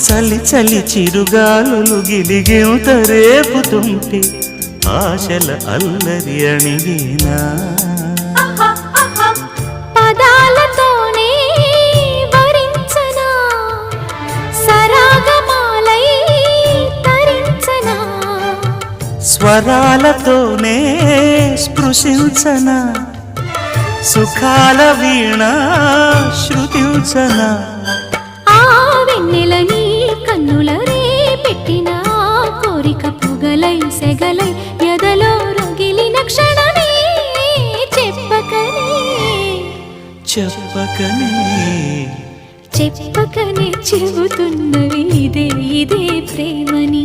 చలి చలి చిరుగాలులు గిలిగింత రేపుతుంటే ఆశల అల్లరి అణిగేనా పదాలతోనే వరించనా సరాగమాలై తరించనా స్వరాలతోనే స్పృశించనా సుఖాల వీణ శృతించనా ఆ వెన్నెలని కన్నుల రే పెట్టిన కోరిక పొగలై సెగలై ఎదలో రగిలిన క్షణమే చెప్పకనే చెప్పకనే చెప్పకనే చెబుతున్నవి ఇదే ఇదే ప్రేమని